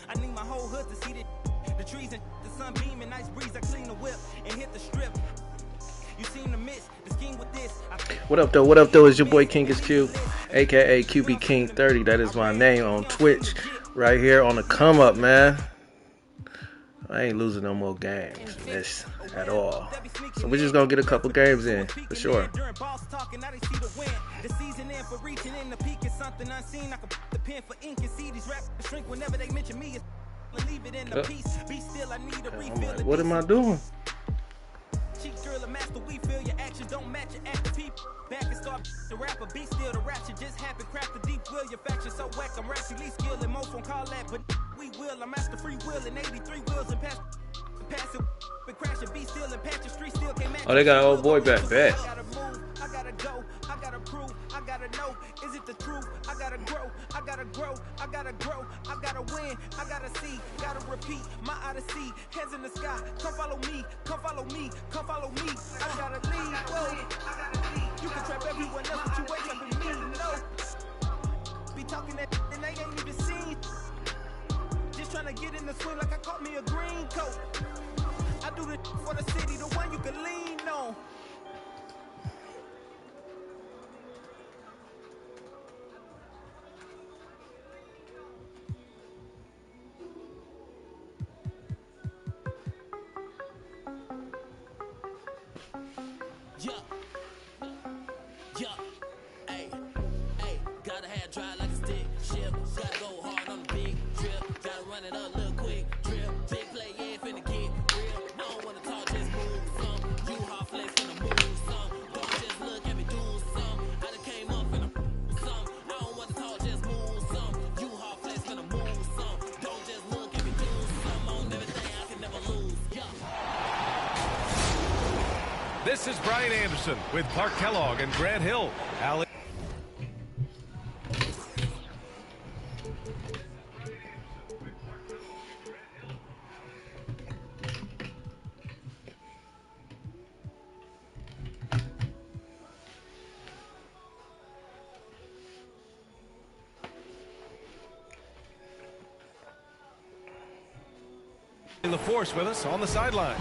I need my whole hood to see the trees and the sun beaming, nice breeze. I clean the whip and hit the strip. You seem to miss the scheme with this. What up, though? What up, though? It's your boy King is Q, aka QB King 30. That is my name on Twitch, right here on the come up, man. I ain't losing no more games this at all. So we're just gonna get a couple games in for sure. I'm like, what am I doing? Back and start the rapper, be still the rap shit just happened. Craft the deep will, your faction so whack. I'm rationally skilled and most won't call that, but we will. I'm master free will and 83 wheels and pass it. But crash and be still and patch the street still can't match. Oh, they got an old boy back. Bet. I gotta move, I gotta go, I gotta prove, I gotta know. Is it the truth? I gotta grow, I gotta grow, I gotta grow, I gotta win, I gotta see, gotta repeat my odyssey. Hands in the sky, come follow me, come follow me, come follow me. I gotta leave, whoa, I gotta leave. You can trap everyone else, but you wake up in me, no. Be talking that and they ain't even seen. Just trying to get in the swing like I caught me a green coat. I do this for the city, the one you can lean on. This is Brian Anderson with Clark Kellogg and Grant Hill. The force with us on the sidelines.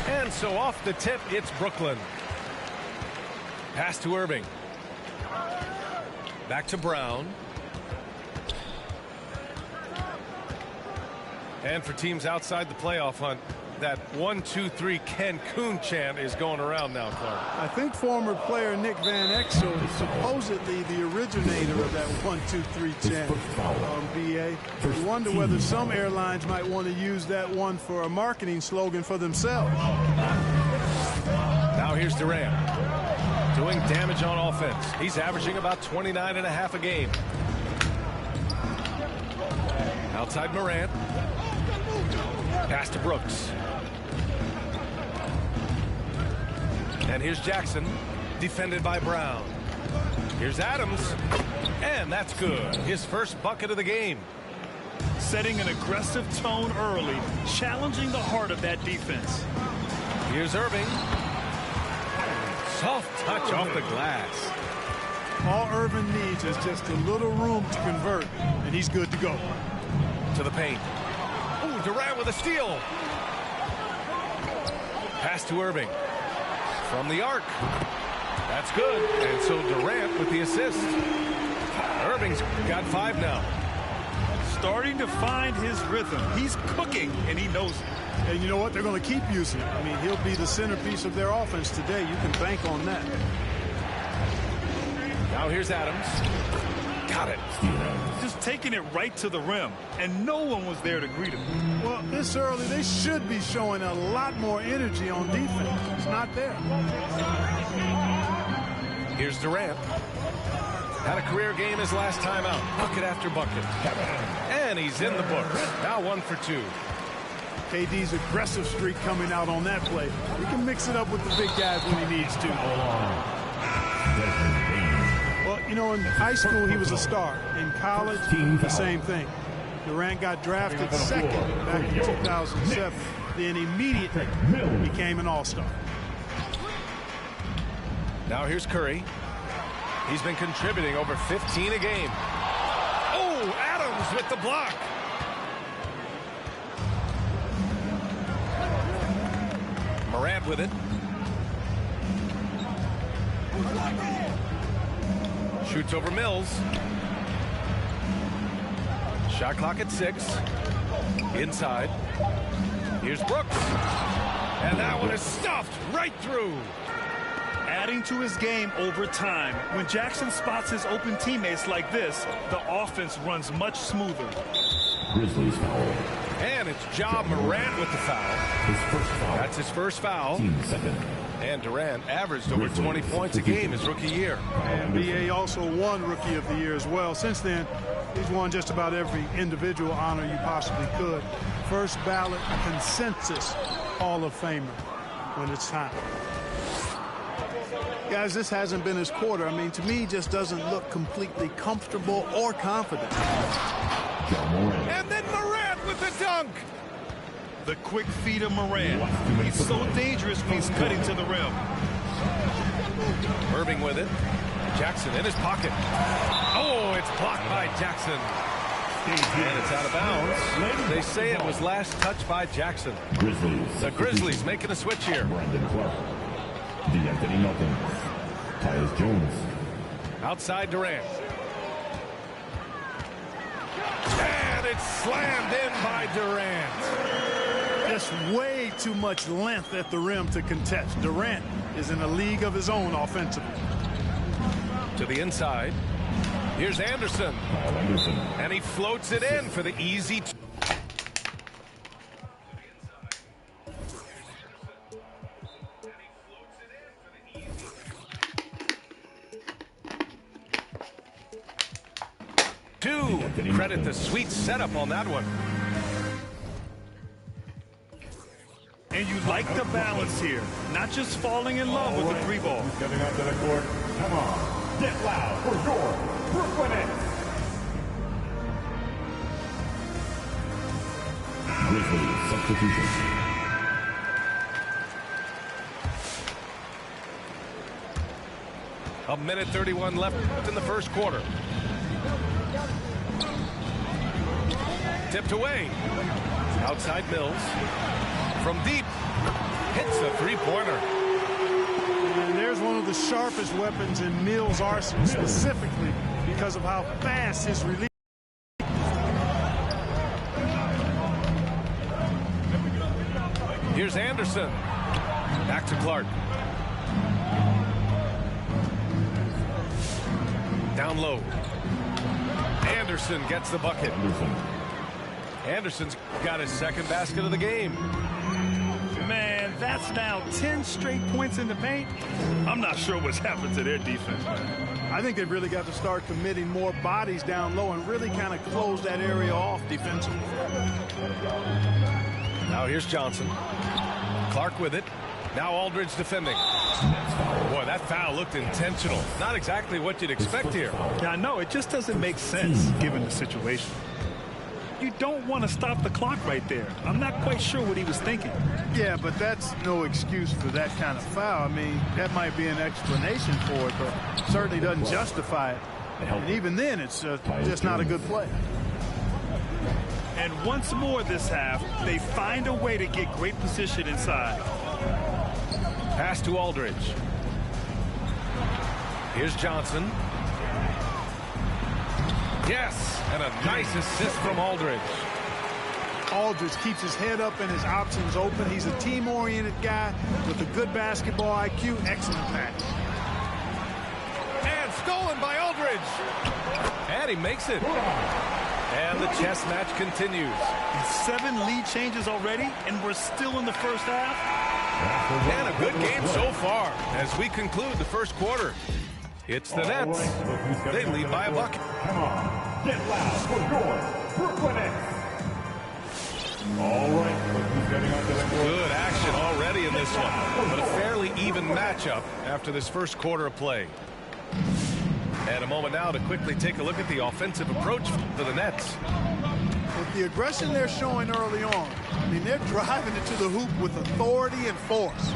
And so off the tip, it's Brooklyn. Pass to Irving. Back to Brown. And for teams outside the playoff hunt, that 1-2-3 Cancun chant is going around now, Clark. I think former player Nick Van Exel is supposedly the originator of that 1-2-3 chant on BA. You wonder whether some airlines might want to use that one for a marketing slogan for themselves. Now here's Durant doing damage on offense. He's averaging about 29.5 a game. Outside Morant. Pass to Brooks. And here's Jackson, defended by Brown. Here's Adams, and that's good. His first bucket of the game. Setting an aggressive tone early, challenging the heart of that defense. Here's Irving. Soft touch off the glass. All Irving needs is just a little room to convert, and he's good to go. To the paint. Ooh, Durant with a steal. Pass to Irving. From the arc. That's good. And so Durant with the assist. Irving's got 5 now. Starting to find his rhythm. He's cooking, and he knows it. And you know what? They're going to keep using it. I mean, he'll be the centerpiece of their offense today. You can bank on that. Now here's Adams. Got it. Just taking it right to the rim, and no one was there to greet him. Well, this early, they should be showing a lot more energy on defense. It's not there. Here's Durant. Had a career game his last time out. Bucket after bucket. And he's in the books. Now 1 for 2. KD's aggressive streak coming out on that play. He can mix it up with the big guys when he needs to. Well, you know, in high school, he was a star. In college, the same thing. Durant got drafted second back in 2007. Then immediately became an all-star. Now here's Curry. He's been contributing over 15 a game. Oh, Adams with the block. Morant with it. Shoots over Mills. Shot clock at 6. Inside. Here's Brooks. And that one is stuffed right through. Adding to his game over time. When Jackson spots his open teammates like this, the offense runs much smoother. Grizzlies foul. And it's Ja Morant with the foul. His first foul. That's his first foul. Team second. And Durant averaged over 20 points a game his rookie year. And B.A. also won Rookie of the Year as well. Since then, he's won just about every individual honor you possibly could. First ballot consensus Hall of Famer when it's time. Guys, this hasn't been his quarter. I mean, to me, just doesn't look completely comfortable or confident. And then Morant with the dunk. The quick feet of Morant. He's so dangerous when he's cutting to the rim. Irving with it. Jackson in his pocket. Oh, it's blocked by Jackson. And it's out of bounds. They say it was last touched by Jackson. The Grizzlies making a switch here. Brandon Clark. D'Anthony Melton. Tyus Jones. Outside Durant. And it's slammed in by Durant. Just way too much length at the rim to contest. Durant is in a league of his own offensively. To the inside. Here's Anderson. Kyle Anderson. And he floats it in for the easy. Two. Credit the sweet setup on that one. And you like the balance here. Not just falling in love with the 3 ball. Who's coming onto the court? Come on. Get loud for your Brooklyn Nets. Grizzlies substitution. A minute 31 left in the first quarter. Tipped away. Outside Mills. From deep. Hits a three-pointer. And there's one of the sharpest weapons in Mills' arsenal, specifically because of how fast his release. Here's Anderson. Back to Clark. Down low. Anderson gets the bucket. Anderson's got his second basket of the game. Man, that's now 10 straight points in the paint. I'm not sure what's happened to their defense. I think they've really got to start committing more bodies down low and really kind of close that area off defensively. Now here's Johnson. Clark with it. Now Aldridge defending. Boy, that foul looked intentional. Not exactly what you'd expect here. Yeah, I know. It just doesn't make sense given the situation. You don't want to stop the clock right there. I'm not quite sure what he was thinking. Yeah, but that's no excuse for that kind of foul. I mean, that might be an explanation for it, but certainly doesn't justify it. And even then, it's just not a good play. And once more this half, they find a way to get great position inside. Pass to Aldridge. Here's Johnson. Yes, and a nice assist from Aldridge. Aldridge keeps his head up and his options open. He's a team-oriented guy with a good basketball IQ. Excellent pass. And stolen by Aldridge. And he makes it. And the chess match continues. 7 lead changes already, and we're still in the first half. And a good game so far as we conclude the first quarter. It's the Nets. They lead by a bucket. Come on. Get loud for your Brooklyn Nets. All right. Look who's getting onto the court. Good action already in this one. But a fairly even matchup after this first quarter of play. And a moment now to quickly take a look at the offensive approach for the Nets. With the aggression they're showing early on, I mean, they're driving it to the hoop with authority and force.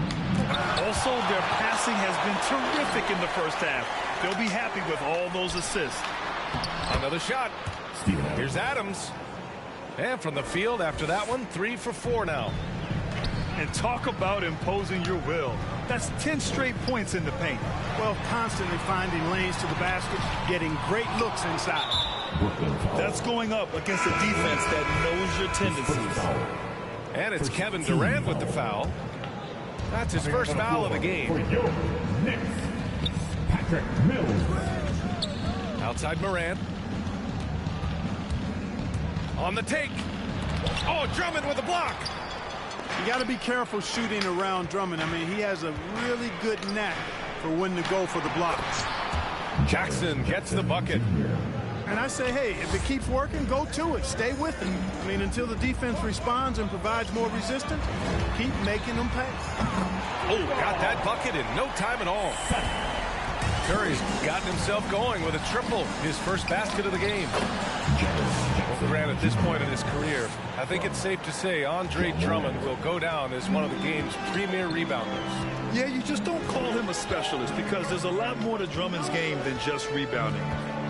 Also, their passing has been terrific in the first half. They'll be happy with all those assists. Another shot. Here's Adams. And from the field after that one, 3 for 4 now. And talk about imposing your will. That's 10 straight points in the paint. Well, constantly finding lanes to the basket, getting great looks inside. That's going up against a defense that knows your tendencies. And it's Kevin Durant with the foul. That's his first foul of the game. Patrick Mills. Outside Morant. On the take. Oh, Drummond with a block. You got to be careful shooting around Drummond. I mean, he has a really good knack for when to go for the blocks. Jackson gets the bucket. And I say, hey, if it keeps working, go to it. Stay with it. I mean, until the defense responds and provides more resistance, keep making them pay. Oh, got that bucket in no time at all. Curry's gotten himself going with a triple, his first basket of the game. Well, Grant, at this point in his career, I think it's safe to say Andre Drummond will go down as one of the game's premier rebounders. Yeah, you just don't call him a specialist because there's a lot more to Drummond's game than just rebounding.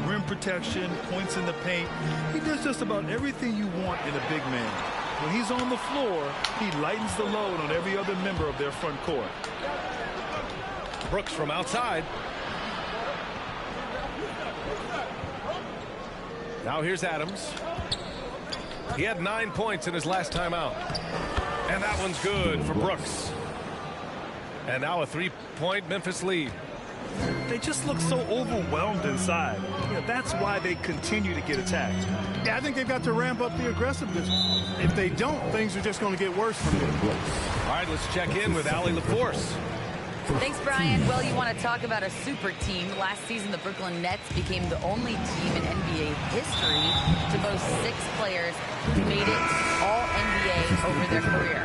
Rim protection, points in the paint. He does just about everything you want in a big man. When he's on the floor, he lightens the load on every other member of their front court. Brooks from outside. Now here's Adams. He had 9 points in his last time out. And that one's good for Brooks. And now a 3-point Memphis lead. They just look so overwhelmed inside. Yeah, that's why they continue to get attacked. Yeah, I think they've got to ramp up the aggressiveness. If they don't, things are just going to get worse from here. All right, let's check in with Allie LaForce. Thanks, Brian. Well, you want to talk about a super team. Last season, the Brooklyn Nets became the only team in NBA history to boast 6 players who made it all NBA over their career.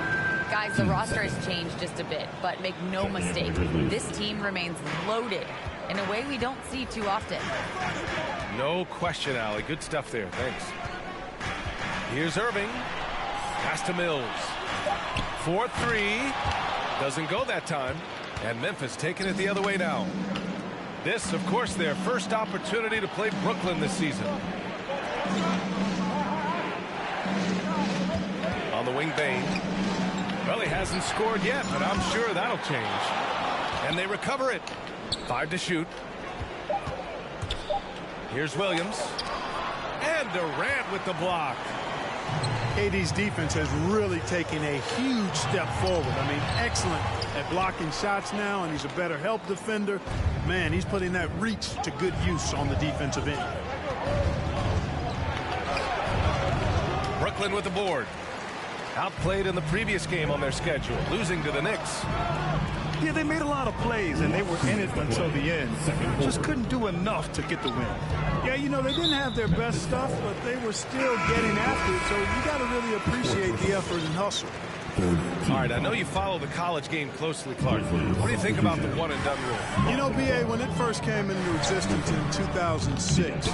Guys, the roster has changed just a bit, but make no mistake, this team remains loaded in a way we don't see too often. No question, Allie. Good stuff there. Thanks. Here's Irving. Pass to Mills. 4-3. Doesn't go that time. And Memphis taking it the other way now. This, of course, their first opportunity to play Brooklyn this season. On the wing, Bane. Well, he hasn't scored yet, but I'm sure that'll change. And they recover it. 5 to shoot. Here's Williams. And Durant with the block. KD's defense has really taken a huge step forward. I mean, excellent at blocking shots now, and he's a better help defender. Man, he's putting that reach to good use on the defensive end. Brooklyn with the board. Outplayed in the previous game on their schedule, losing to the Knicks. Yeah, they made a lot of plays, and they were in it until the end. Just couldn't do enough to get the win. Yeah, you know, they didn't have their best stuff, but they were still getting after it, so you got to really appreciate the effort and hustle. All right, I know you follow the college game closely, Clark. What do you think about the one-and-done rule? You know, B.A., when it first came into existence in 2006,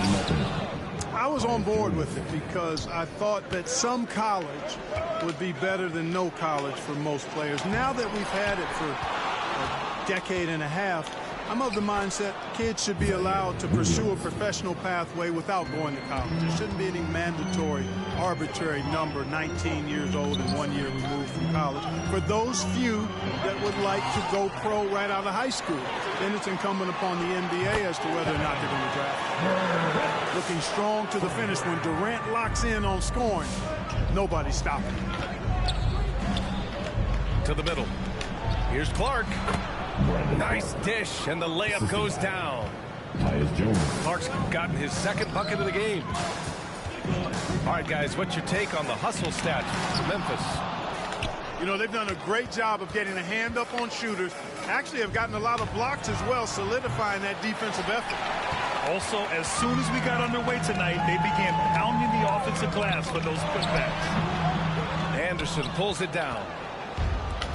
I was on board with it because I thought that some college would be better than no college for most players. Now that we've had it for a decade and a half, I'm of the mindset kids should be allowed to pursue a professional pathway without going to college. There shouldn't be any mandatory, arbitrary number, 19 years old and 1 year removed from college. For those few that would like to go pro right out of high school, then it's incumbent upon the NBA as to whether or not they're going to draft. Looking strong to the finish. When Durant locks in on scoring, nobody's stopping him. To the middle. Here's Clark. Nice dish, and the layup goes down. Clark's gotten his second bucket of the game. All right, guys, what's your take on the hustle stats for Memphis? You know, they've done a great job of getting a hand up on shooters. Actually have gotten a lot of blocks as well, solidifying that defensive effort. Also, as soon as we got underway tonight, they began pounding the offensive glass for those putbacks. Anderson pulls it down.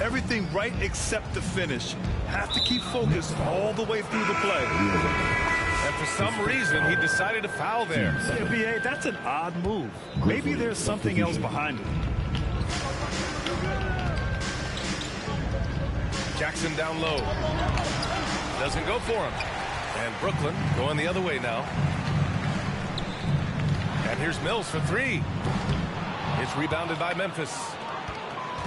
Everything right except the finish. Have to keep focused all the way through the play. And for some reason, he decided to foul there. Yeah, B.A., that's an odd move. Maybe there's something else behind it. Jackson down low. Doesn't go for him. And Brooklyn going the other way now. And here's Mills for three. It's rebounded by Memphis.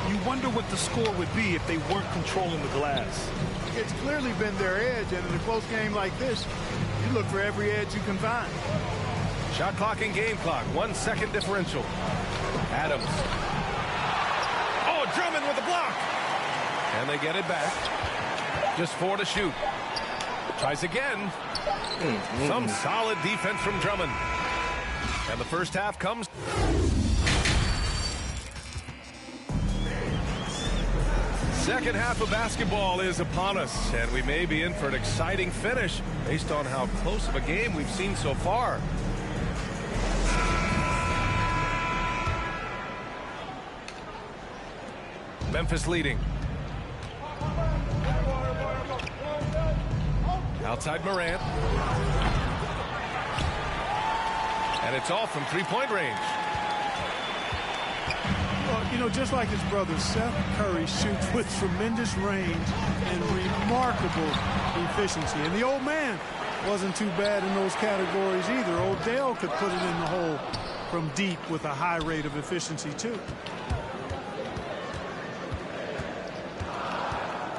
You wonder what the score would be if they weren't controlling the glass. It's clearly been their edge, and in a close game like this, you look for every edge you can find. Shot clock and game clock. 1 second differential. Adams. Oh, Drummond with a block. And they get it back. Just 4 to shoot. Tries again. Some solid defense from Drummond. And the first half comes. Second half of basketball is upon us, and we may be in for an exciting finish based on how close of a game we've seen so far. Memphis leading. Outside Morant. And it's all from three-point range. Well, you know, just like his brother, Seth Curry shoots with tremendous range and remarkable efficiency. And the old man wasn't too bad in those categories either. Odell could put it in the hole from deep with a high rate of efficiency, too.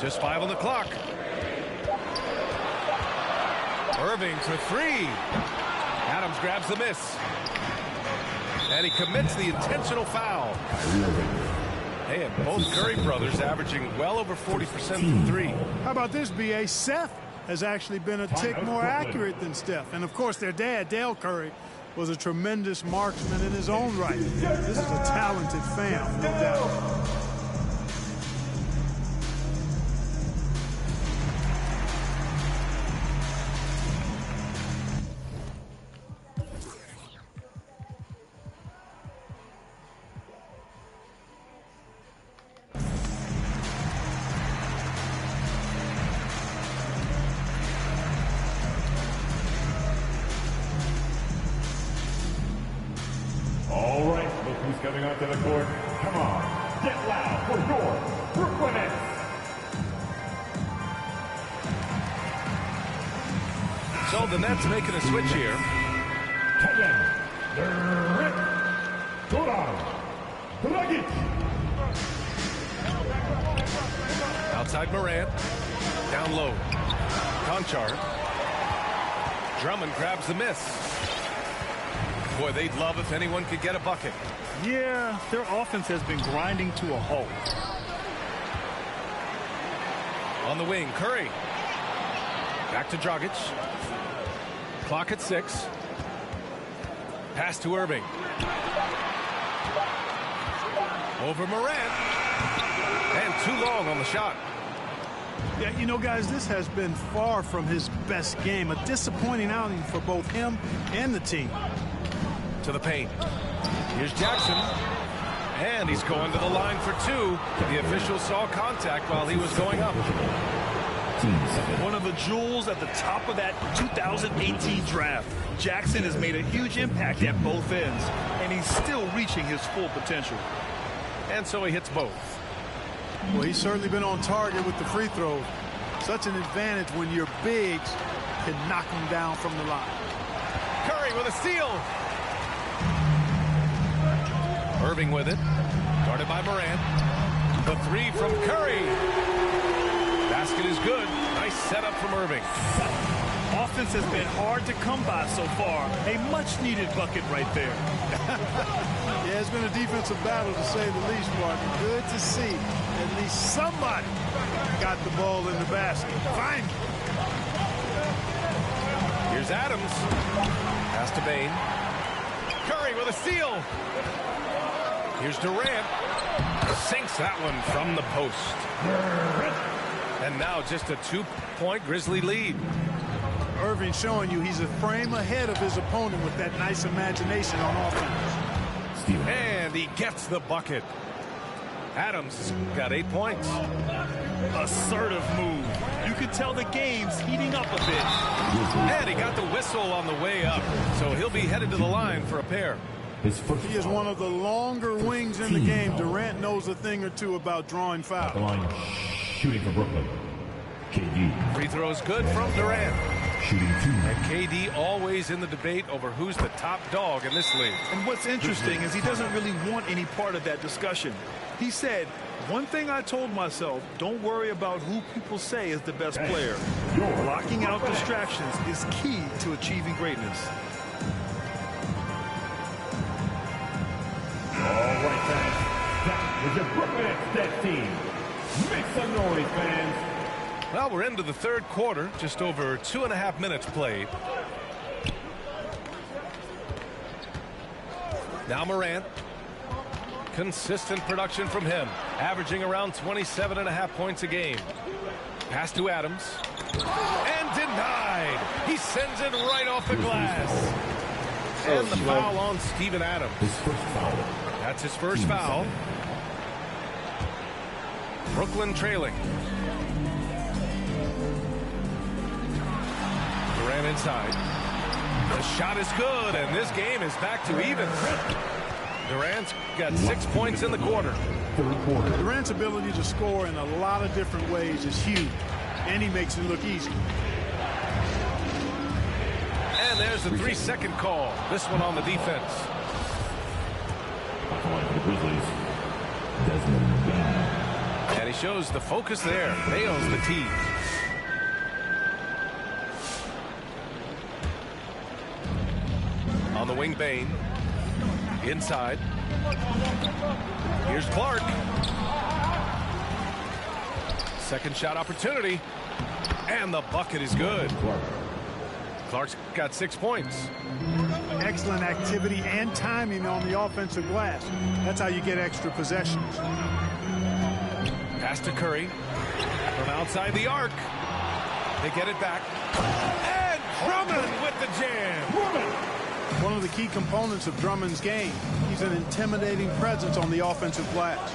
Just 5 on the clock. Irving for three. Adams grabs the miss. And he commits the intentional foul. Hey, and both Curry brothers averaging well over 40% from three. How about this, B.A.? Seth has actually been a tick more accurate than Steph. And, of course, their dad, Dale Curry, was a tremendous marksman in his own right. This is a talented fam, no doubt. All right, look who's coming onto the court. Come on, get loud for your Brooklyn Nets. So the Nets making a switch here. Outside Morant. Down low. Conchar. Drummond grabs the miss. Boy, they'd love if anyone could get a bucket. Yeah, their offense has been grinding to a halt. On the wing, Curry. Back to Dragic. Clock at 6. Pass to Irving. Over Morant. And too long on the shot. Yeah, you know, guys, this has been far from his best game. A disappointing outing for both him and the team. To the paint. Here's Jackson. And he's going to the line for two. The official saw contact while he was going up. One of the jewels at the top of that 2018 draft. Jackson has made a huge impact at both ends, and he's still reaching his full potential. And so he hits both. Well, he's certainly been on target with the free throws. Such an advantage when your bigs can knock him down from the line. Curry with a steal. Irving with it. Guarded by Morant. The three from Curry. Basket is good. Nice setup from Irving. Offense has been hard to come by so far. A much-needed bucket right there. Yeah, it's been a defensive battle to say the least, partner. Good to see at least somebody got the ball in the basket. Fine. Here's Adams. Pass to Bane. Curry with a steal. Here's Durant. Sinks that one from the post. And now just a 2-point Grizzly lead. Irving showing you he's a frame ahead of his opponent with that nice imagination on offense. And he gets the bucket. Adams got 8 points. Assertive move. You could tell the game's heating up a bit. And he got the whistle on the way up. So he'll be headed to the line for a pair. He is one of the longer wings in the game. Durant knows a thing or two about drawing fouls. Shooting for Brooklyn, KD. Free throws good from Durant. Shooting 2. And KD always in the debate over who's the top dog in this league. And what's interesting is he doesn't really want any part of that discussion. He said, one thing I told myself, don't worry about who people say is the best player. Blocking out distractions is key to achieving greatness. All right, guys. That was your Brooklyn Nets team. Make some noise, fans. Well, we're into the third quarter, just over 2.5 minutes played. Now Morant. Consistent production from him, averaging around 27.5 points a game. Pass to Adams. And denied. He sends it right off the glass. And the foul on Steven Adams. That's his first foul. Brooklyn trailing. Durant inside. The shot is good, and this game is back to even. Durant's got 6 points in the quarter. Durant's ability to score in a lot of different ways is huge, and he makes it look easy. And there's the 3-second call. This one on the defense. And he shows the focus there. Nails the tee. On the wing, Bane. Inside. Here's Clark. Second shot opportunity. And the bucket is good. Clark's got 6 points. Excellent activity and timing on the offensive glass. That's how you get extra possessions. Pass to Curry. From outside the arc. They get it back. And Drummond with the jam. One of the key components of Drummond's game. He's an intimidating presence on the offensive glass.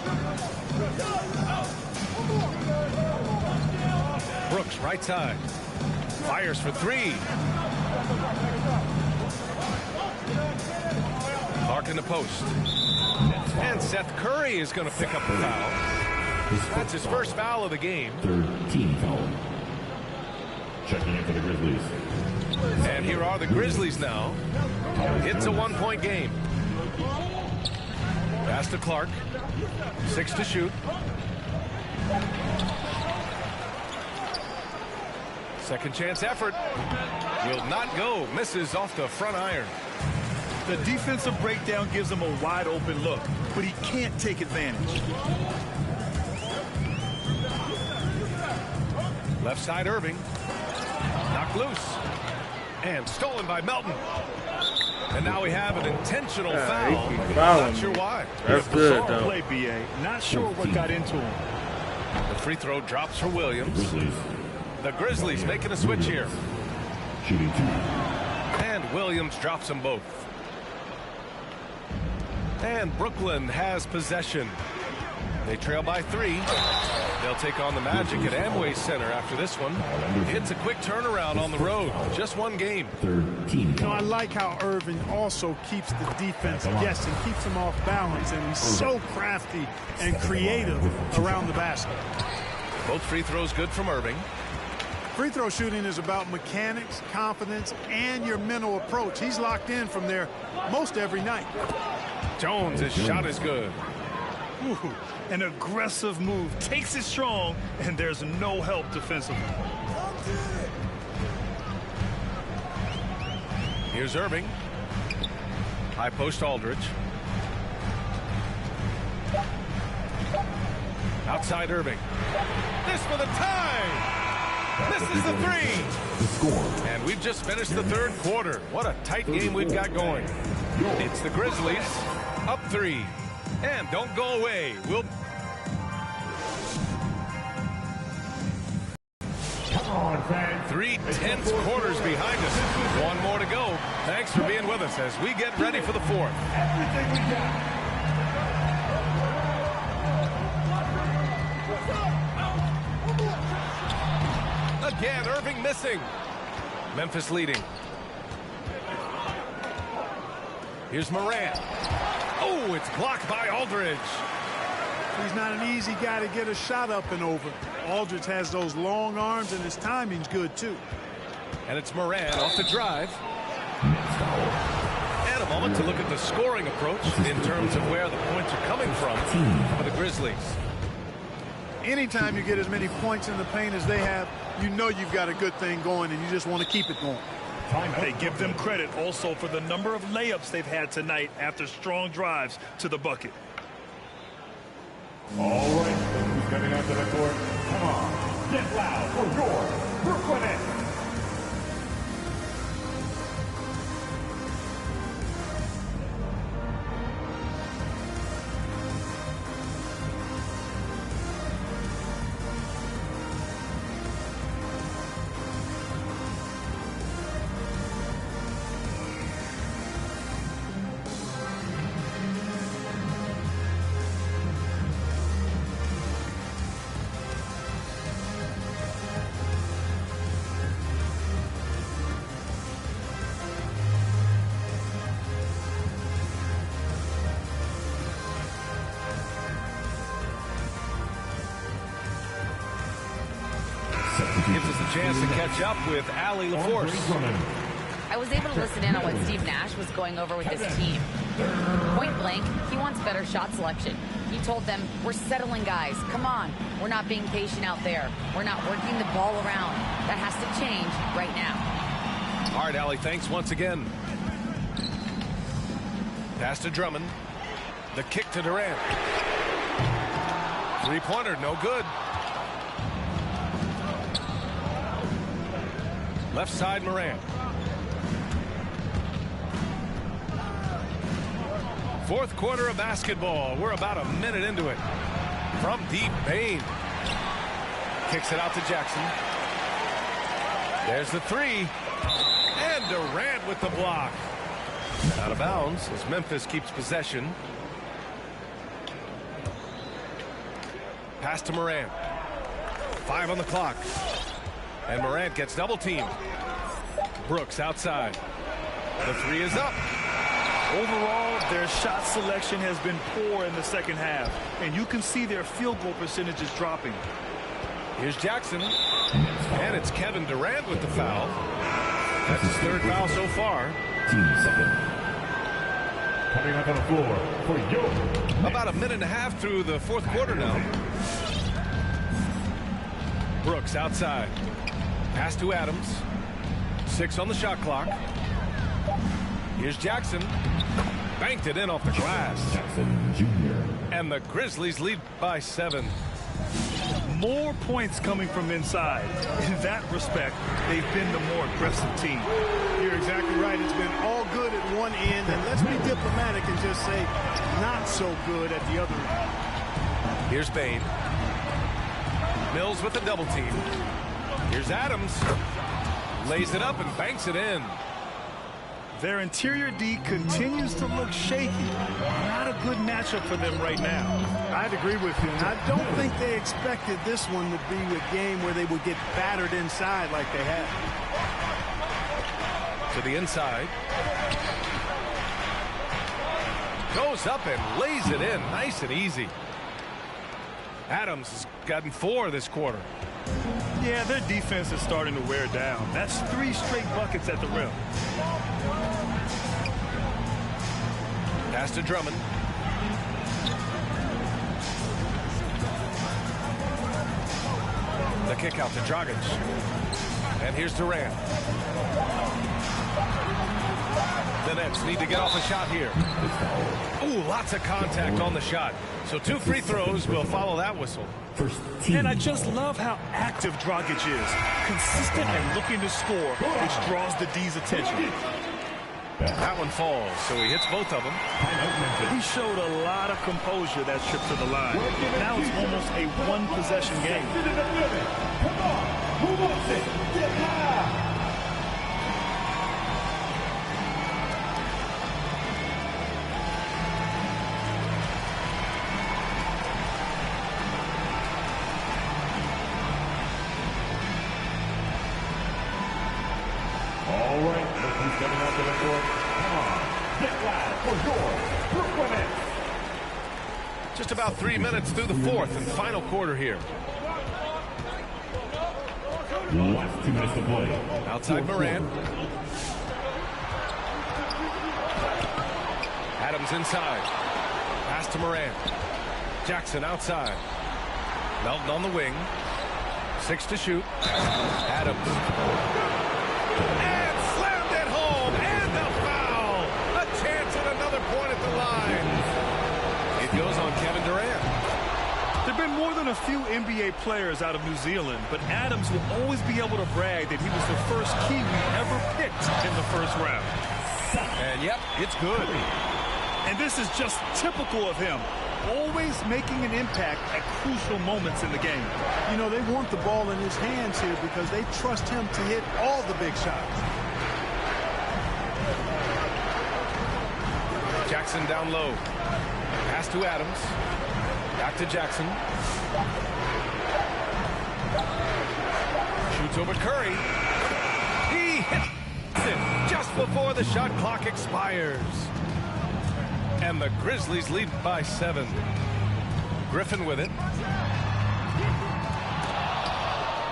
Brooks, right side. Fires for three. Clark in the post. And Seth Curry is going to pick up the foul. That's his first foul of the game. Third team foul. Checking in for the Grizzlies. And here are the Grizzlies now. It's a 1-point game. Pass to Clark. 6 to shoot. Second chance effort. Will not go. Misses off the front iron. The defensive breakdown gives him a wide open look, but he can't take advantage. Left side Irving. Knocked loose. And stolen by Melton. And now we have an intentional foul. Not sure why. That's good, though. Play, BA. Not sure what got into him. The free throw drops for Williams. The Grizzlies making a switch here. Shooting 2. And Williams drops them both. And Brooklyn has possession. They trail by 3. They'll take on the Magic at Amway Center after this one. It's a quick turnaround on the road. Just one game. Third team. I like how Irving also keeps the defense guessing, keeps them off balance, and he's so crafty and creative around the basket. Both free throws good from Irving. Free throw shooting is about mechanics, confidence, and your mental approach. He's locked in from there most every night. Jones, his shot is good. Ooh, an aggressive move, takes it strong, and there's no help defensively. Here's Irving. High post Aldridge. Outside Irving. This for the tie. This is the 3. And we've just finished the third quarter. What a tight game we've got going. It's the Grizzlies up 3. And don't go away. We'll... Come on, fans. 3 tense quarters behind us. One more to go. Thanks for being with us as we get ready for the fourth. Everything we got. Again, Irving missing. Memphis leading. Here's Morant. Oh, it's blocked by Aldridge. He's not an easy guy to get a shot up and over. Aldridge has those long arms, and his timing's good, too. And it's Moran off the drive. And a moment to look at the scoring approach in terms of where the points are coming from for the Grizzlies. Anytime you get as many points in the paint as they have, you know you've got a good thing going, and you just want to keep it going. They give them credit also for the number of layups they've had tonight after strong drives to the bucket. All right, who's coming onto the court? Come on, get loud for your Brooklyn Nets. Gives us a chance to catch up with Allie LaForce. I was able to listen in on what Steve Nash was going over with his team. Point blank, he wants better shot selection. He told them, we're settling guys. Come on. We're not being patient out there. We're not working the ball around. That has to change right now. All right, Allie, thanks once again. Pass to Drummond. The kick to Durant. Three-pointer, no good. Left side, Moran. Fourth quarter of basketball. We're about a minute into it. From deep, Bane. Kicks it out to Jackson. There's the three. And Durant with the block. Out of bounds as Memphis keeps possession. Pass to Moran. 5 on the clock. And Morant gets double teamed. Brooks outside. The three is up. Overall, their shot selection has been poor in the second half, and you can see their field goal percentages dropping. Here's Jackson. And it's Kevin Durant with the foul. That's his third foul so far. Team second. Coming up on the floor for Yo. About a minute and a half through the fourth quarter now. Brooks outside. Pass to Adams. 6 on the shot clock. Here's Jackson. Banked it in off the glass. Jackson Jr. And the Grizzlies lead by 7. More points coming from inside. In that respect, they've been the more aggressive team. You're exactly right. It's been all good at one end, and let's be diplomatic and just say not so good at the other end. Here's Bane. Mills with a double team. Here's Adams. Lays it up and banks it in. Their interior D continues to look shaky. Not a good matchup for them right now. I'd agree with you. And I don't think they expected this one to be a game where they would get battered inside like they have. To the inside. Goes up and lays it in. Nice and easy. Adams has gotten 4 this quarter. Yeah, their defense is starting to wear down. That's 3 straight buckets at the rim. Pass to Drummond. The kick out to Dragic. And here's Durant. The Nets need to get off a shot here. Ooh, lots of contact on the shot. So 2 free throws will follow that whistle. And I just love how active Dragic is. Consistent and looking to score, which draws the D's attention. That one falls, so he hits both of them. He showed a lot of composure that trip to the line. Now it's almost a one-possession game. Come on, who wants it? Get loud! All right, look who's coming out to the court. Come on, get loud for your Brooklyn Nets. Just about 3 minutes through the fourth and final quarter here. Last 2 minutes to play. Outside Morant. Adams inside. Pass to Morant. Jackson outside. Melton on the wing. 6 to shoot. Adams. And slammed it home. And a foul. A chance at another point at the line. It goes on Kevin Durant. There have been more than a few NBA players out of New Zealand, but Adams will always be able to brag that he was the first Kiwi ever picked in the first round. And yep, it's good. And this is just typical of him, always making an impact at crucial moments in the game. You know, they want the ball in his hands here because they trust him to hit all the big shots. Jackson down low. Pass to Adams. Back to Jackson. Shoots over Curry. He hits it just before the shot clock expires. And the Grizzlies lead by 7. Griffin with it.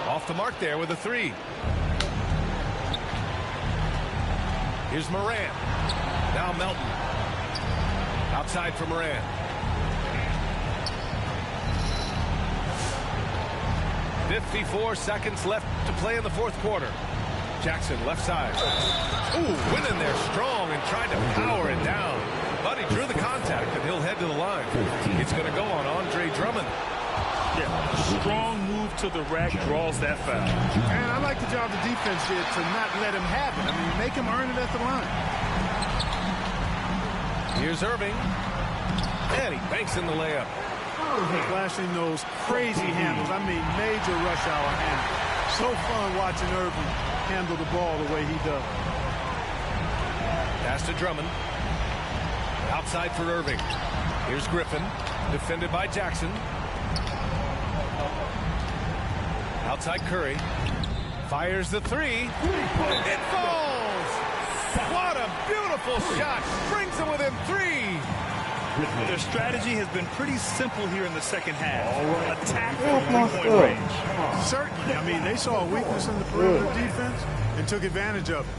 Off the mark there with a 3. Here's Morant. Now Melton. Outside for Morant. .54 seconds left to play in the fourth quarter. Jackson left side. Ooh, went in there strong and tried to power it down. But he drew the contact and he'll head to the line. It's going to go on Andre Drummond. Yeah, strong move to the rack draws that foul. And I like the job the defense did to not let him have it. I mean, make him earn it at the line. Here's Irving. And he banks in the layup. Flashing those crazy handles. I mean, major rush hour handles. So fun watching Irving handle the ball the way he does. Pass to Drummond. Outside for Irving. Here's Griffin. Defended by Jackson. Outside Curry. Fires the 3. It falls! What a beautiful shot. Brings him within 3. Their strategy has been pretty simple here in the second half. Attack from 3-point range. Certainly. I mean, they saw a weakness in the perimeter defense and took advantage of it.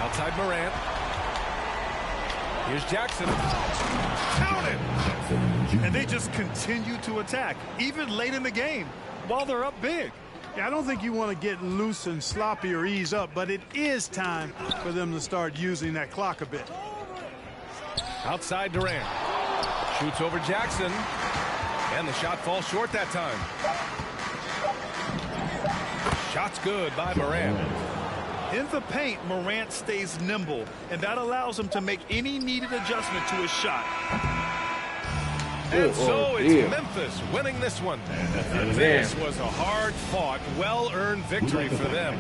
Outside Morant. Here's Jackson. Counted. And they just continue to attack, even late in the game, while they're up big. Yeah, I don't think you want to get loose and sloppy or ease up, but it is time for them to start using that clock a bit. Outside Durant. Shoots over Jackson. And the shot falls short that time. Shot's good by Morant. In the paint, Morant stays nimble, and that allows him to make any needed adjustment to his shot. And so it's Memphis winning this one. And this was a hard-fought, well-earned victory for them.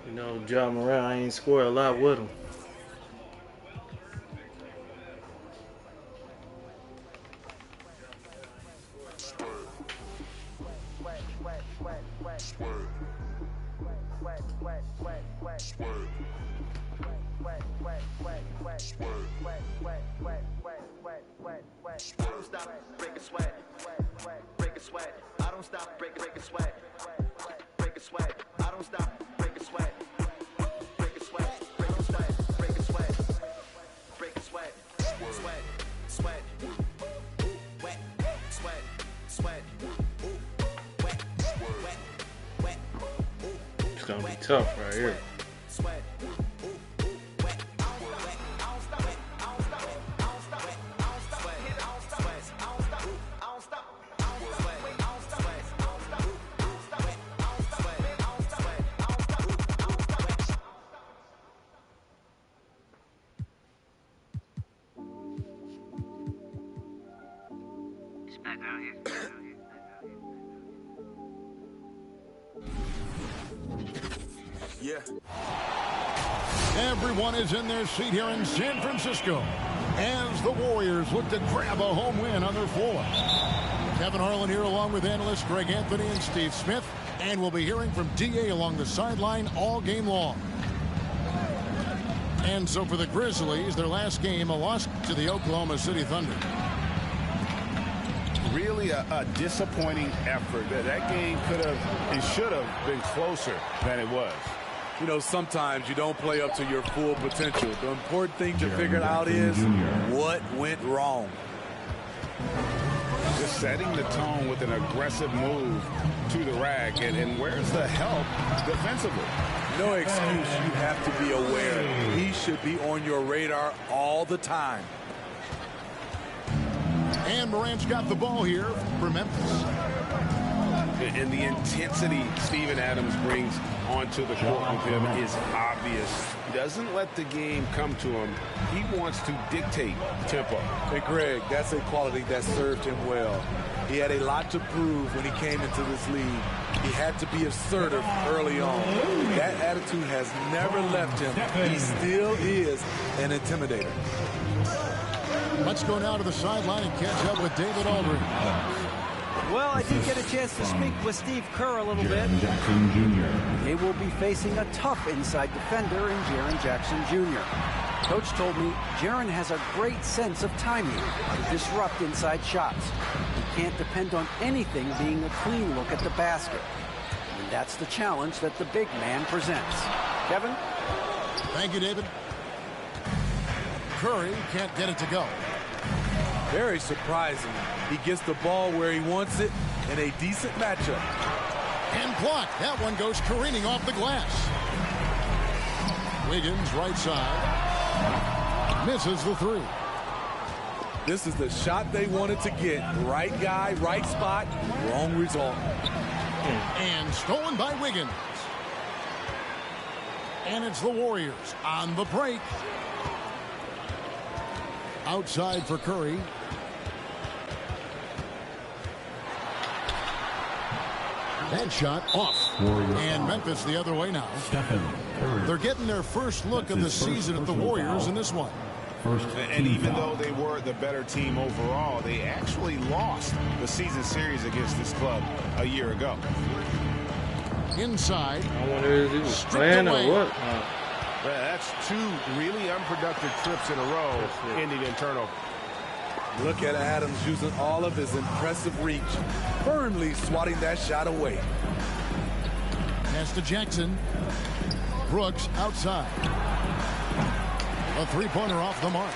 You know, Ja Morant, I ain't scored a lot with him. Don't stop, break a sweat, break a sweat. I don't stop, break a sweat, break a sweat. I don't stop, break a sweat, break a sweat, break a sweat, break a sweat, break a sweat, sweat, sweat, wet, sweat, sweat, wet, wet, wet. It's gonna be tough right here. Sweat. Everyone is in their seat here in San Francisco. as the Warriors look to grab a home win on their floor. Kevin Harlan here along with analysts Greg Anthony and Steve Smith. And we'll be hearing from D.A. along the sideline all game long. And so for the Grizzlies, their last game, a loss to the Oklahoma City Thunder. Really a disappointing effort. That game could have and should have been closer than it was. You know, sometimes you don't play up to your full potential. The important thing to figure out is what went wrong. Just setting the tone with an aggressive move to the rack. And where's the help defensively? No excuse. You have to be aware. He should be on your radar all the time. And Morant's got the ball here for Memphis. And the intensity Steven Adams brings onto the court with him is obvious. He doesn't let the game come to him. He wants to dictate tempo. Hey, Greg, that's a quality that served him well. He had a lot to prove when he came into this league. He had to be assertive early on. That attitude has never left him. He still is an intimidator. Let's go now to the sideline and catch up with David Aldridge. Well, I did get a chance to speak with Steve Kerr a little bit. Jackson Jr. They will be facing a tough inside defender in Jaren Jackson Jr. Coach told me Jaren has a great sense of timing to disrupt inside shots. He can't depend on anything being a clean look at the basket. And that's the challenge that the big man presents. Kevin? Thank you, David. Curry can't get it to go. Very surprising. He gets the ball where he wants it in a decent matchup. And blocked. That one goes careening off the glass. Wiggins, right side. Misses the three. This is the shot they wanted to get. Right guy, right spot, wrong result. And stolen by Wiggins. And it's the Warriors on the break. Outside for Curry. That shot off. And Memphis the other way now. They're getting their first look of the season at the Warriors in this one. And even though they were the better team overall, they actually lost the season series against this club a year ago. Inside. I wonder if he was playing or what. That's two really unproductive trips in a row ending in turnover. Look at Adams using all of his impressive reach, firmly swatting that shot away. Pass to Jackson. Brooks outside. A three-pointer off the mark.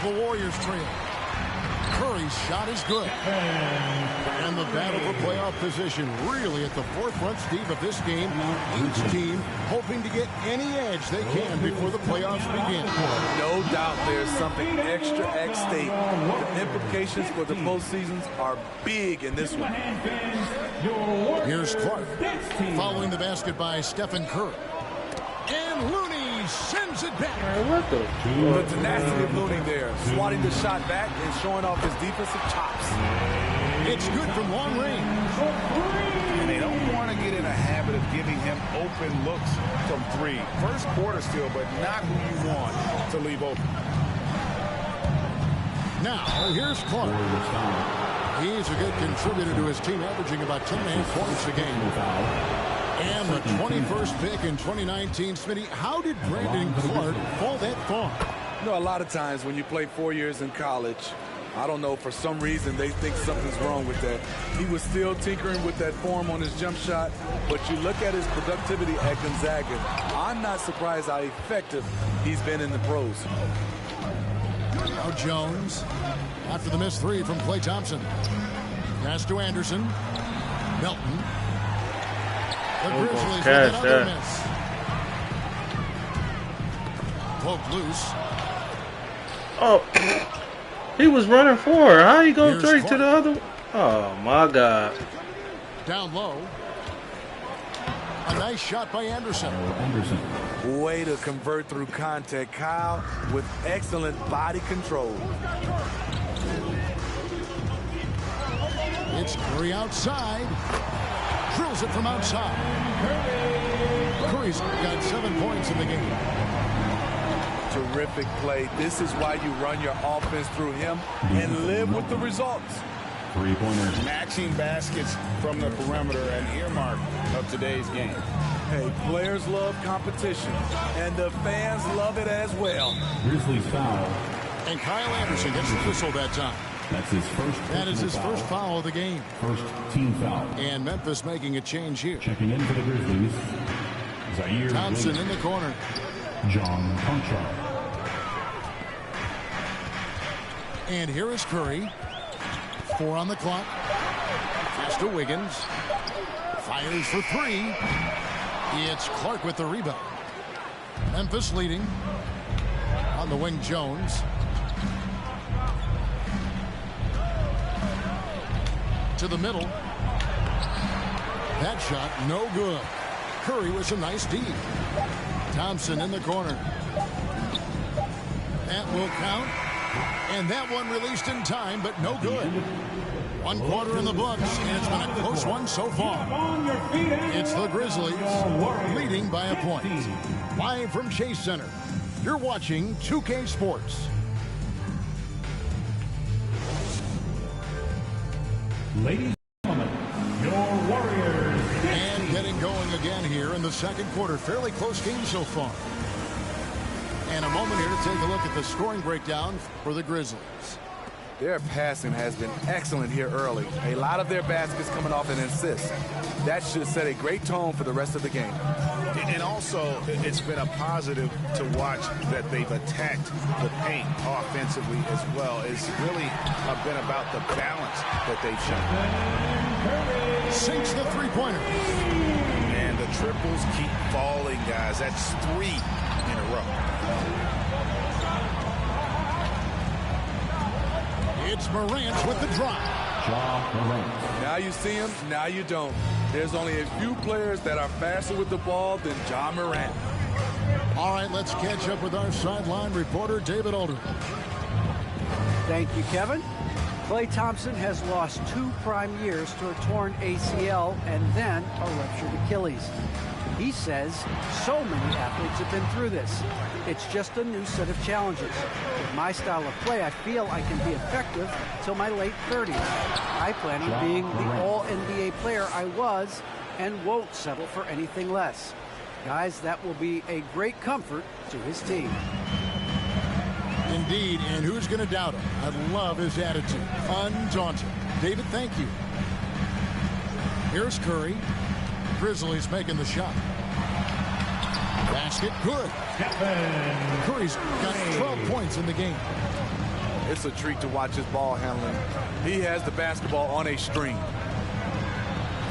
The Warriors trail. Curry's shot is good. And the battle for playoff position really at the forefront, Steve, of this game. Each team hoping to get any edge they can before the playoffs begin. No doubt there's something extra at stake. The implications for the postseasons are big in this one. Here's Clark. Following the basket by Stephen Curry. And Looney sends it back. What the? The tenacity of Looney there, swatting the shot back and showing off his defensive chops. It's good from long range. And they don't want to get in a habit of giving him open looks from three. First quarter still, but not who you want to leave open. Now, here's Clark. He's a good contributor to his team, averaging about 10.5 points a game. And the 21st pick in 2019, Smitty, how did Brandon Clark fall that far? You know, a lot of times when you play 4 years in college, I don't know, for some reason they think something's wrong with that. He was still tinkering with that form on his jump shot, but you look at his productivity at Gonzaga, I'm not surprised how effective he's been in the pros. Now Jones, after the missed three from Klay Thompson. Pass to Anderson. Melton. The Grizzlies with another miss. Poked loose. Oh, he was running forward. How you go straight to the other one? Oh, my God. Down low. A nice shot by Anderson. Way to convert through contact, Kyle, with excellent body control. It's Curry outside. Drills it from outside. Curry's got 7 points in the game. terrific play. This is why you run your offense through him and live with the results. Three-pointers. Matching baskets from the perimeter, an earmark of today's game. Hey, players love competition, and the fans love it as well. Grizzlies foul. And Kyle Anderson gets the whistle that time. That's his first. That is his first foul of the game. First team foul. And Memphis making a change here. Checking in for the Grizzlies, Zaire Thompson Williams. in the corner. John Conchar. And here is Curry. 4 on the clock. Pass to Wiggins. Fires for 3. It's Clark with the rebound. Memphis leading. On the wing, Jones. To the middle. That shot, no good. Curry was a nice D. Thompson in the corner. That will count. And that one released in time, but no good. 1 quarter in the books, and it's been a close one so far. It's the Grizzlies leading by a point. Live from Chase Center, you're watching 2K Sports. Ladies and gentlemen, your Warriors. And getting going again here in the second quarter. Fairly close game so far. And a moment here to take a look at the scoring breakdown for the Grizzlies. Their passing has been excellent here early. A lot of their baskets coming off an assist. That should set a great tone for the rest of the game. And also, it's been a positive to watch that they've attacked the paint offensively as well. It's really been about the balance that they've shown. Sinks the three-pointer. And the triples keep falling, guys. That's 3 in a row. It's Morant with the drop. Now you see him, now you don't. There's only a few players that are faster with the ball than Ja Morant. All right, let's catch up with our sideline reporter, David Aldridge. Thank you, Kevin. Klay Thompson has lost 2 prime years to a torn ACL and then a ruptured Achilles. He says so many athletes have been through this. It's just a new set of challenges. With my style of play, I feel I can be effective till my late 30s. I plan on being the all-NBA player I was and won't settle for anything less. Guys, that will be a great comfort to his team. Indeed, and who's going to doubt him? I love his attitude. Undaunted. David, thank you. Here's Curry. Grizzlies making the shot. Basket good. Curry's got 12 points in the game. It's a treat to watch his ball handling. He has the basketball on a string.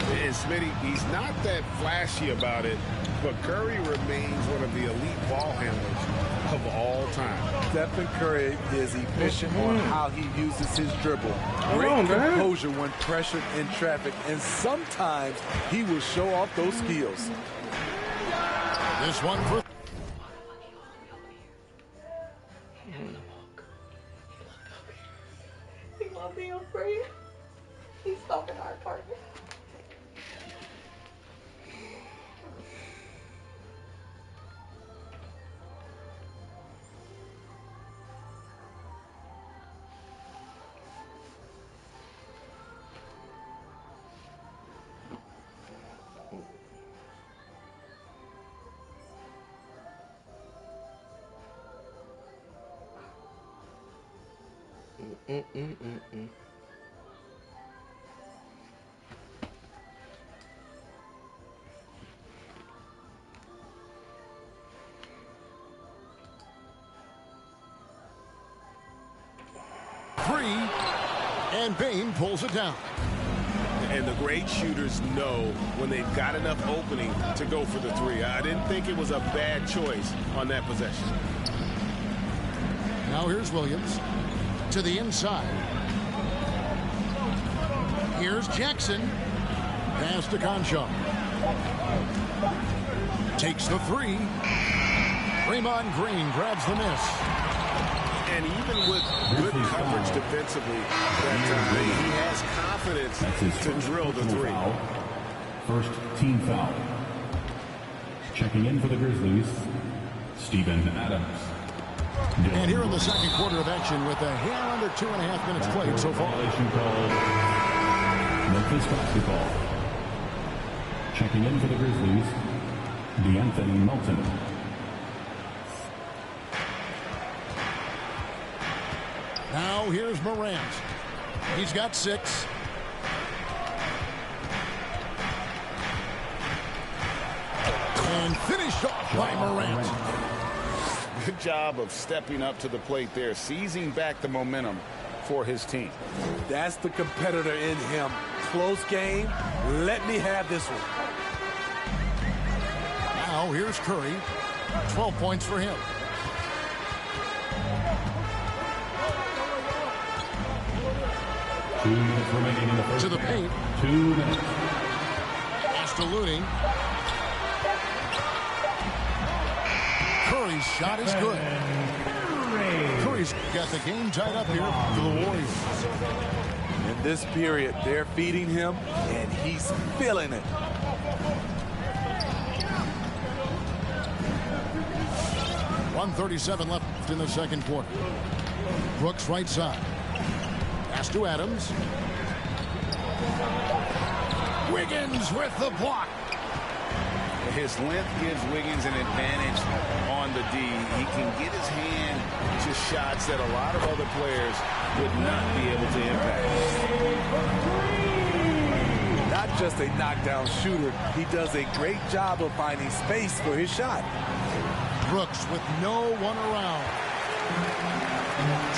And Smitty, he's not that flashy about it, but Curry remains one of the elite ball handlers of all time. Stephen Curry is efficient on how he uses his dribble. Great composure when pressured in traffic, and sometimes he will show off those skills. This one for... He won't be afraid. He's stalking our partner. Three, and Bane pulls it down. And the great shooters know when they've got enough opening to go for the 3. I didn't think it was a bad choice on that possession. Now here's Williams to the inside. Here's Jackson. Pass to Conchar. Takes the 3. Draymond Green grabs the miss. And even with good coverage defensively that time, he has confidence to drill the 3. Foul. First team foul. Checking in for the Grizzlies, Steven Adams. And here in the second quarter of action with a hair under 2.5 minutes played so far. Violation called Memphis basketball. Checking in for the Grizzlies, DeAnthony Melton. Now here's Morant. He's got 6. And finished off by Morant. Good job of stepping up to the plate there, seizing back the momentum for his team. That's the competitor in him. Close game. Let me have this one. Now here's Curry. 12 points for him. Two minutes remaining in the first. To the paint. 2 minutes. Pass to Looney. Curry's shot is good. Curry's got the game tied up here for the Warriors. In this period, they're feeding him, and he's feeling it. .137 left in the second quarter. Brooks right side. Pass to Adams. Wiggins with the block. His length gives Wiggins an advantage on the D. He can get his hand to shots that a lot of other players would not be able to impact. Not just a knockdown shooter, he does a great job of finding space for his shot. Brooks with no one around.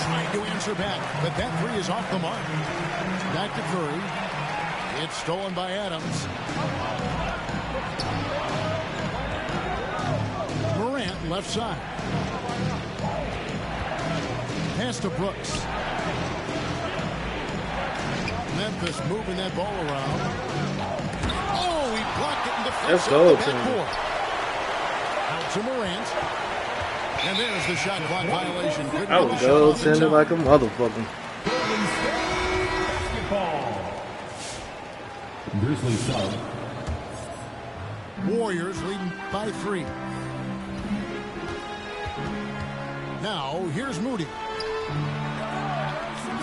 Trying to answer back, but that three is off the mark. Back to Curry. It's stolen by Adams. Morant left side. Pass to Brooks. Memphis moving that ball around. Oh, he blocked it in the front. Let's go, Out to Morant. And there's the shot clock violation. I would go send it like a motherfucker. Grizzly sub. Warriors leading by 3. Now here's Moody.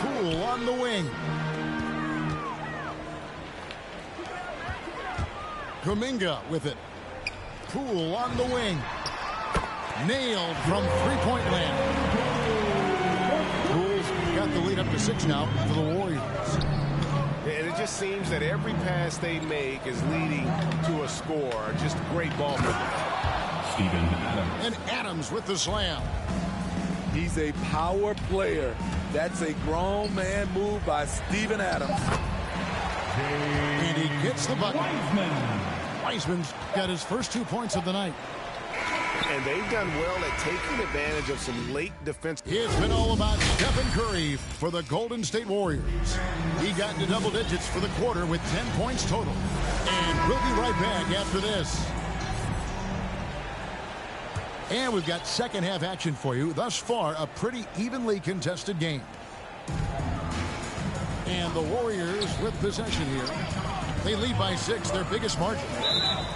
Poole on the wing. Kuminga with it. Poole on the wing. Nailed from three-point land. Poole's got the lead up to 6 now for the Warriors. And it just seems that every pass they make is leading to a score. Just great ball movement. Steven Adams. And Adams with the slam. He's a power player. That's a grown man move by Steven Adams. And he gets the bucket. Wiseman's got his first 2 points of the night. And they've done well at taking advantage of some late defense. It's been all about Stephen Curry for the Golden State Warriors. He got into double digits for the quarter with 10 points total. And we'll be right back after this. And we've got second half action for you. Thus far, a pretty evenly contested game. And the Warriors with possession here. They lead by 6, their biggest margin.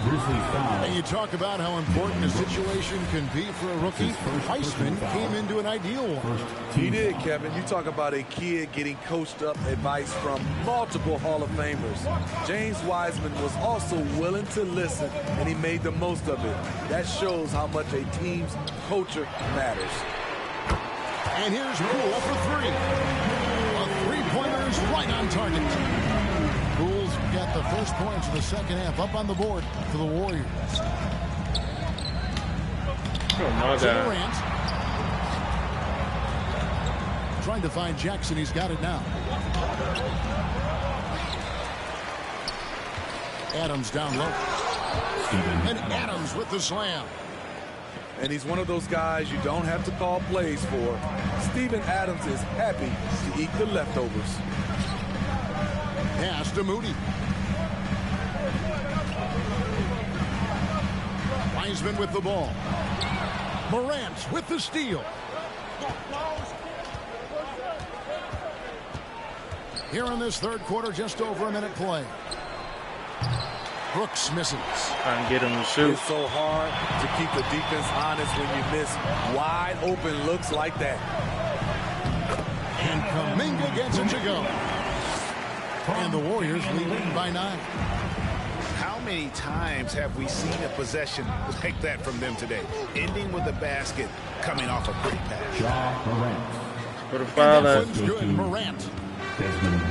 And you talk about how important a situation can be for a rookie. Wiseman came into an ideal one. He did, Kevin. You talk about a kid getting coached up advice from multiple Hall of Famers. James Wiseman was also willing to listen, and he made the most of it. That shows how much a team's culture matters. And here's Poole for 3. A three-pointer is right on target. Poole's got the first points of the second half up on the board for the Warriors. Oh my God. Durant. Trying to find Jackson. He's got it now. Adams down low. And Adams with the slam. And he's one of those guys you don't have to call plays for. Steven Adams is happy to eat the leftovers. Pass to Moody. Wiseman with the ball. Morant with the steal. Here in this third quarter, just over a minute play. Brooks misses. Trying to get him to shoot. It's so hard to keep the defense honest when you miss wide open looks like that. And Kuminga gets it to go. And the Warriors lead by 9. How many times have we seen a possession like that from them today? Ending with a basket, coming off a pretty pass. Ja Morant. Put a foul That on. one's good. Morant.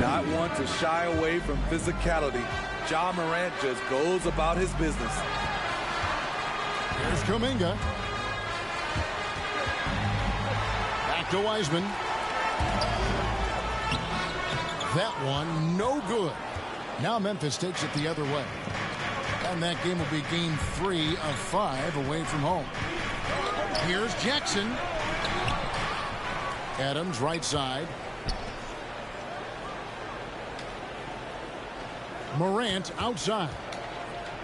Not one to shy away from physicality. Ja Morant just goes about his business. Here's Kuminga. Back to Wiseman. That one, no good. Now Memphis takes it the other way. And that game will be game 3 of 5 away from home. Here's Jackson. Adams, right side. Morant outside.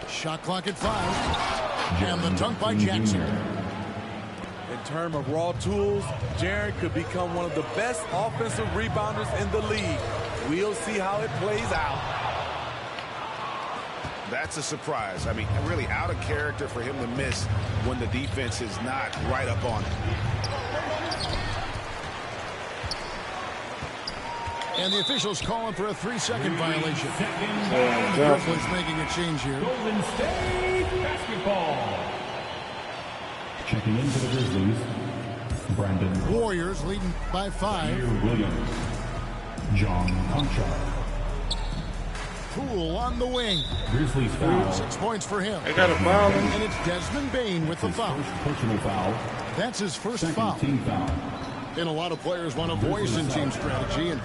Shot clock at 5. And the dunk by Jackson. In terms of raw tools, Jaren could become one of the best offensive rebounders in the league. We'll see how it plays out. That's a surprise. I mean, really out of character for him to miss when the defense is not right up on him. And the officials calling for a 3-second violation. Brooklyn's making a change here. Golden State basketball. Checking into the Grizzlies, Brandon. Warriors leading by 5. Amir Williams. John Conchar. Poole on the wing. Grizzlies foul. 6 points for him. They got a foul. And it's Desmond Bane with the foul. First personal foul. That's his first Second foul. team foul. And a lot of players want a voice in team strategy. And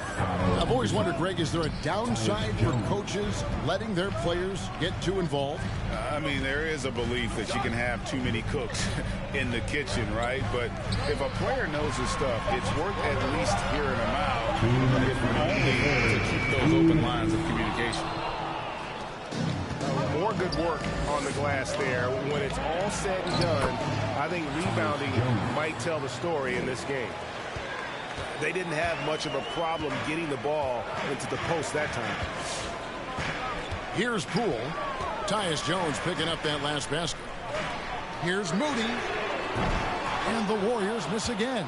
I've always wondered, Greg, is there a downside for coaches letting their players get too involved? I mean, there is a belief that you can have too many cooks in the kitchen, right? But if a player knows his stuff, it's worth at least hearing him out, if only to keep those open lines of communication. More good work on the glass there. When it's all said and done, I think rebounding might tell the story in this game. They didn't have much of a problem getting the ball into the post that time. Here's Poole. Tyus Jones picking up that last basket. Here's Moody. And the Warriors miss again.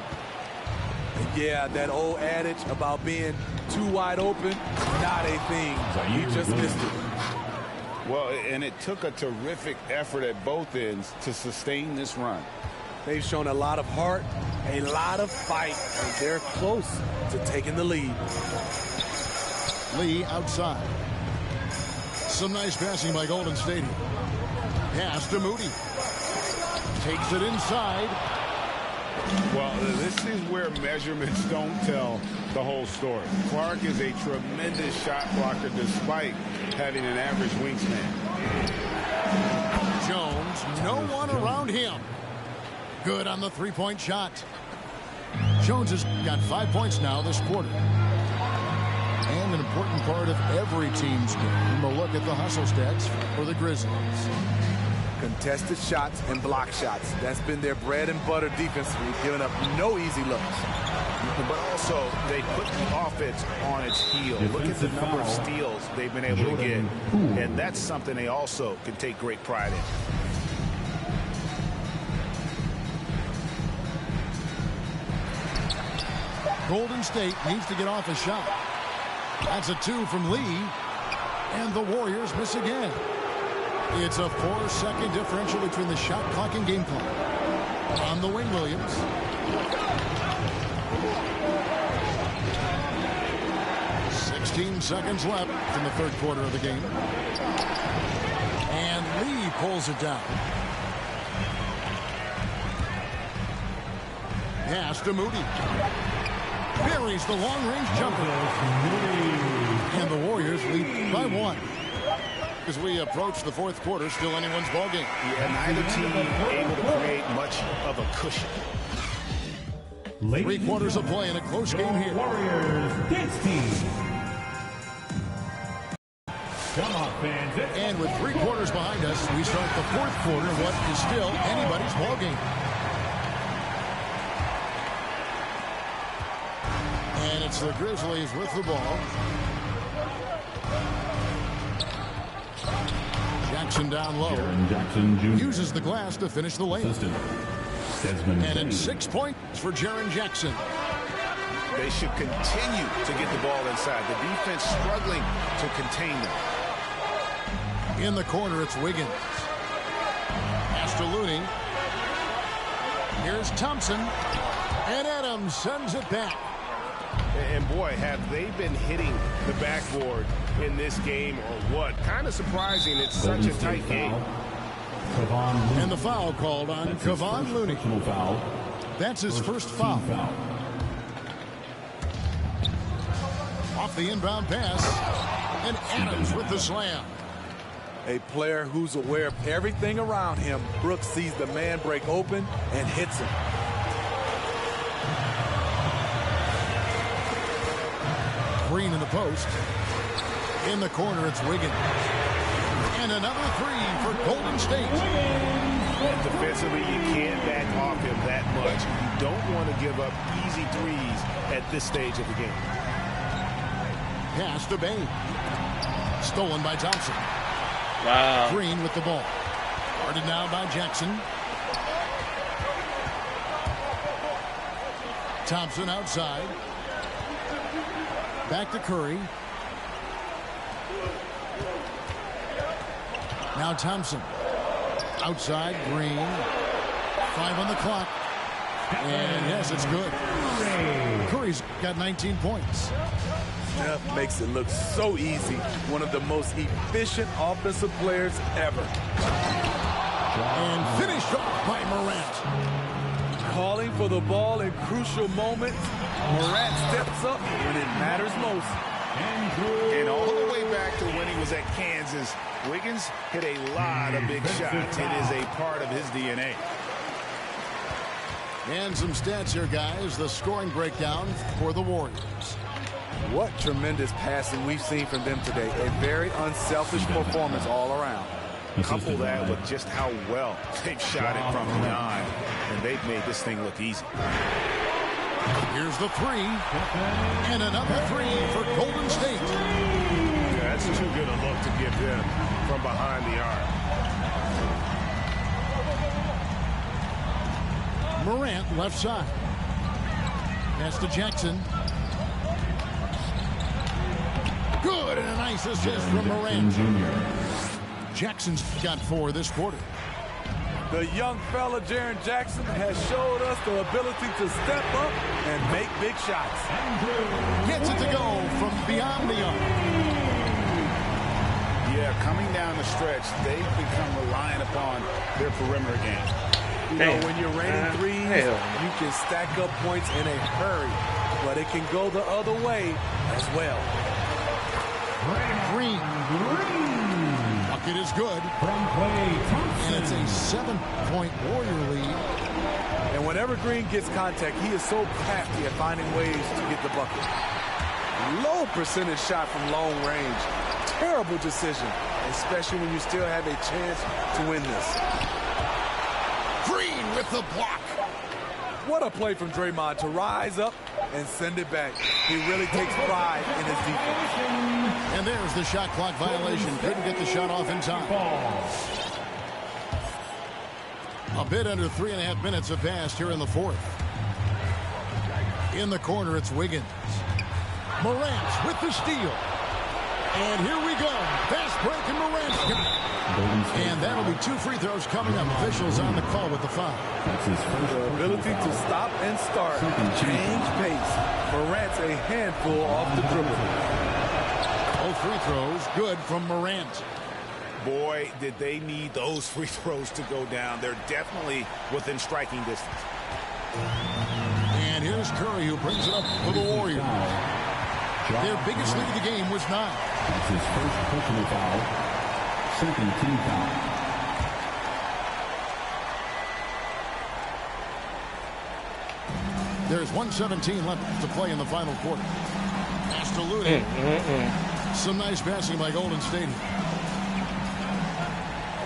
Yeah, that old adage about being too wide open, not a thing. He just missed it. Well, and it took a terrific effort at both ends to sustain this run. They've shown a lot of heart, a lot of fight, and they're close to taking the lead. Lee outside. Some nice passing by Golden State. Pass to Moody. Takes it inside. Well, this is where measurements don't tell the whole story. Clark is a tremendous shot blocker despite having an average wingspan. Jones, no one around him. Good on the three-point shot. Jones has got 5 points now this quarter. And an important part of every team's game. A look at the hustle stats for the Grizzlies. Contested shots and block shots. That's been their bread and butter defensively, giving up no easy looks. But also, they put the offense on its heel. Look at the number of steals they've been able to get. And that's something they also can take great pride in. Golden State needs to get off a shot. That's a 2 from Lee. And the Warriors miss again. It's a 4-second differential between the shot clock and game clock. On the wing, Williams. Seconds left in the third quarter of the game. And Lee pulls it down. Pass to Moody. Buries the long-range jumper. And the Warriors lead by 1. As we approach the fourth quarter, still anyone's ballgame. Yeah, neither team able to create much of a cushion. 3 quarters of play in a close game here. Warriors dance team. Come on, fans. And with 3 quarters behind us, we start the fourth quarter, what is still anybody's ballgame. And it's the Grizzlies with the ball. Jackson down low. Jackson Jr. Uses the glass to finish the lane. And it's 6 points for Jaren Jackson. They should continue to get the ball inside. The defense struggling to contain them. In the corner, it's Wiggins. Pass to Looney. Here's Thompson. And Adams sends it back. And boy, have they been hitting the backboard in this game or what? Kind of surprising. It's such a tight game. And the foul called on Kevon Looney. That's his first foul. Off the inbound pass. And Adams with the slam. A player who's aware of everything around him. Brooks sees the man break open and hits him. Green in the post. In the corner, it's Wiggins. And another three for Golden State. And defensively, you can't back off him that much. You don't want to give up easy threes at this stage of the game. Pass to Bain. Stolen by Thompson. Wow. Green with the ball. Guarded now by Jackson. Thompson outside. Back to Curry. Now Thompson. Outside, Green. 5 on the clock. And yes, it's good. Curry's got 19 points. Steph makes it look so easy. One of the most efficient offensive players ever. And finished off by Morant. Calling for the ball in crucial moments. Morant steps up when it matters most. And all the way back to when he was at Kansas, Wiggins hit a lot of big shots. It is a part of his DNA. And some stats here, guys. The scoring breakdown for the Warriors. What tremendous passing we've seen from them today. A very unselfish performance all around. Couple that with just how well they've shot it from beyond. And they've made this thing look easy. Here's the three. And another three for Golden State. Yeah, that's too good a look to give them from behind the arc. Morant left side. Pass to Jackson. Good, and a nice assist from Morant. Jackson's got 4 this quarter. The young fella, Jaren Jackson, has showed us the ability to step up and make big shots. Gets it to go from beyond the arc. Yeah, coming down the stretch, they've become reliant upon their perimeter game. You know, when you're raining threes, you can stack up points in a hurry, but it can go the other way as well. Green. Bucket is good. And it's a 7-point Warrior lead. And whenever Green gets contact, he is so crafty at finding ways to get the bucket. Low percentage shot from long range. Terrible decision, especially when you still have a chance to win this. Green with the block. What a play from Draymond to rise up and send it back. He really takes pride in his defense. And there's the shot clock violation. Couldn't get the shot off in time. A bit under 3.5 minutes have passed here in the fourth. In the corner, it's Wiggins. Morant with the steal. And here we go. Fast break, and Morant's got it. And that'll be 2 free throws coming up. Officials on the call with the foul. The ability to stop and start, change pace. Morant's a handful off the dribble. Both free throws good from Morant. Boy, did they need those free throws to go down. They're definitely within striking distance. And here's Curry, who brings it up for the Warriors. Their biggest lead of the game was 9. That's his first personal foul. Second team foul. There's 1:17 left to play in the final quarter. Pass to Looney. Some nice passing by Golden State.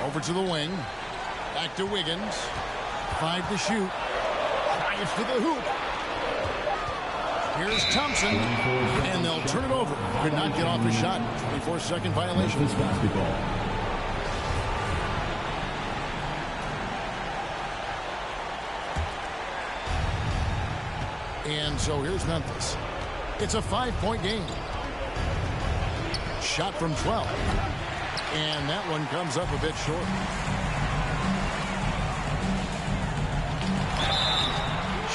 Over to the wing. Back to Wiggins. 5 to shoot. Drives to the hoop. Here's Thompson. And they'll turn it over. Could not get off the shot. 24-second violation. And so here's Memphis. It's a 5-point game. Shot from 12. And that one comes up a bit short.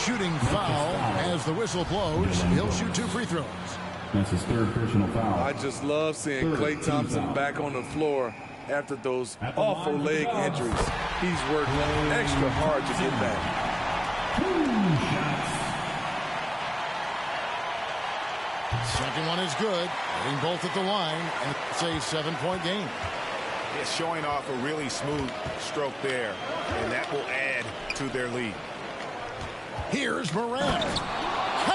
Shooting foul as the whistle blows. He'll shoot 2 free throws. That's his 3rd personal foul. I just love seeing Klay Thompson back on the floor after those awful leg injuries. He's worked extra hard to get back. 2nd one is good. Hitting both at the line, and it's a 7-point game. It's showing off a really smooth stroke there, and that will add to their lead. Here's Morant.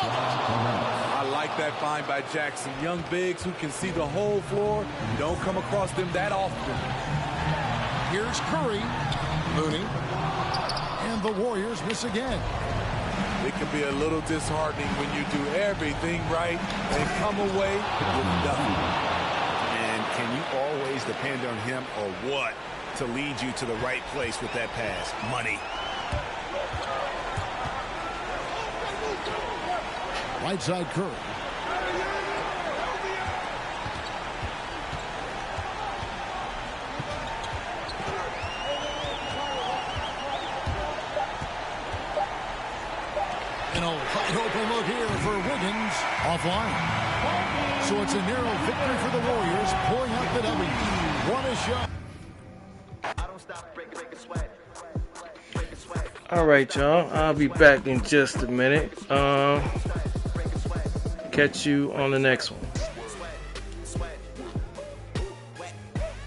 I like that find by Jackson. Young bigs who can see the whole floor. You don't come across them that often. Here's Curry. Mooney. And the Warriors miss again. It can be a little disheartening when you do everything right and come away with nothing. And can you always depend on him or what to lead you to the right place with that pass? Money. Right side Curry. And a wide open look here for Wiggins offline. So it's a narrow victory for the Warriors, pulling out the W. What a shot. All right, y'all. I'll be back in just a minute. Catch you on the next one.